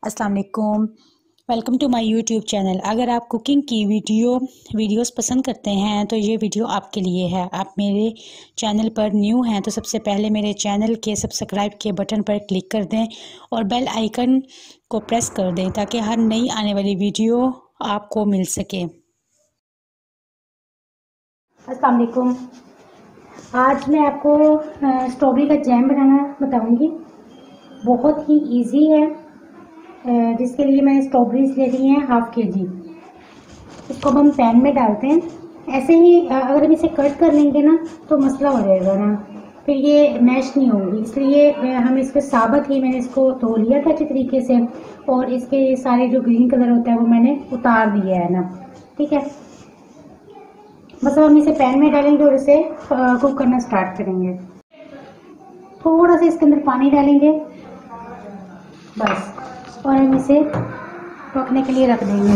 अस्सलाम वालेकुम, welcome to my YouTube channel. अगर आप कुकिंग की वीडियोस पसंद करते हैं तो ये वीडियो आपके लिए है। आप मेरे चैनल पर न्यू हैं तो सबसे पहले मेरे चैनल के सब्सक्राइब के बटन पर क्लिक कर दें और बेल आइकन को प्रेस कर दें ताकि हर नई आने वाली वीडियो आपको मिल सके। अस्सलाम वालेकुम। आज मैं आपको स्ट्रॉबेरी का जैम बनाना बताऊंगी। बहुत ही इजी है। जिसके लिए मैंने स्ट्रॉबेरीज ले ली हैं हाफ के जी। इसको हम पैन में डालते हैं। ऐसे ही अगर हम इसे कट कर लेंगे ना तो मसला हो जाएगा ना, फिर ये मैश नहीं होगी। इसलिए हम इसको साबुत ही मैंने इसको धो लिया था अच्छे तरीके से और इसके सारे जो ग्रीन कलर होता है वो मैंने उतार दिया है ना। ठीक है, बस हम इसे पैन में डालेंगे और इसे कुक करना स्टार्ट करेंगे। थोड़ा सा इसके अंदर पानी डालेंगे बस, और हम इसे पकने के लिए रख देंगे।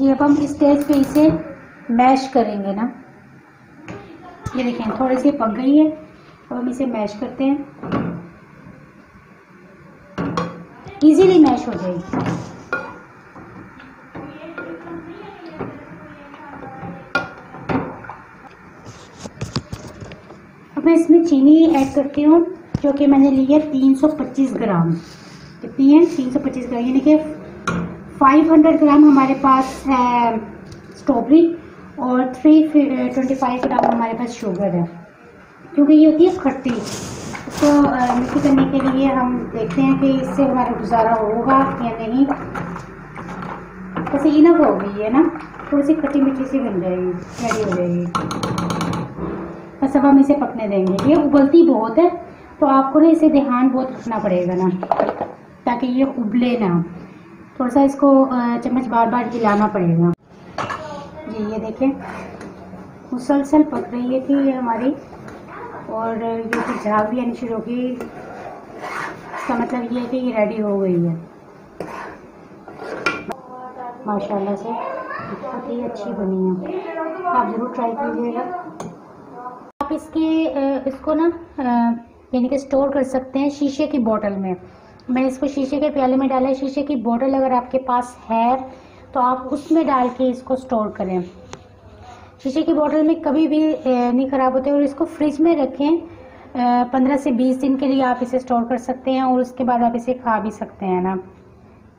ये अब हम इस स्टेज पे इसे मैश करेंगे ना। ये देखें थोड़ी सी पक गई है। अब हम इसे मैश करते हैं, इजीली मैश हो जाएगी। अब मैं इसमें चीनी ऐड करती हूँ जो कि मैंने ली है 325 ग्राम। कितनी है? 325 ग्राम, यानी कि 500 ग्राम हमारे पास है स्ट्रॉबेरी और 325 ग्राम हमारे पास शुगर है। क्योंकि ये होती है खट्टी, इसको मीठी करने के लिए हम देखते हैं कि इससे हमारा गुजारा होगा या नहीं। वैसे इनफ हो गई है ना, थोड़ी सी खट्टी मीठी सी बन जाएगी, रेडी हो जाएगी। बस अब हम इसे पकने देंगे। ये उबलती बहुत है तो आपको ना इसे ध्यान बहुत रखना पड़ेगा ना ताकि ये उबले ना। थोड़ा सा इसको चम्मच बार बार हिलाना पड़ेगा। जी ये देखें मुसलसल पक रही है कि ये हमारी, और ये तो झाग भी आनी शुरू होगी। इसका मतलब ये है कि ये रेडी हो गई है माशाल्लाह से। बहुत ही अच्छी बनी है, आप ज़रूर ट्राई कीजिएगा। आप इसको ना यानी कि स्टोर कर सकते हैं शीशे की बोतल में। मैंने इसको शीशे के प्याले में डाला है। शीशे की बोतल अगर आपके पास है तो आप उसमें डाल के इसको स्टोर करें। शीशे की बोतल में कभी भी नहीं ख़राब होते। और इसको फ्रिज में रखें, 15 से 20 दिन के लिए आप इसे स्टोर कर सकते हैं और उसके बाद आप इसे खा भी सकते हैं ना।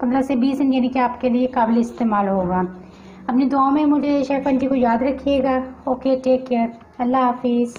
15 से 20 दिन यानी कि आपके लिए काबिल इस्तेमाल होगा। अपनी दुआओं में मुझे शेफ आंटी को याद रखिएगा। ओके, टेक केयर, अल्लाह हाफिज़।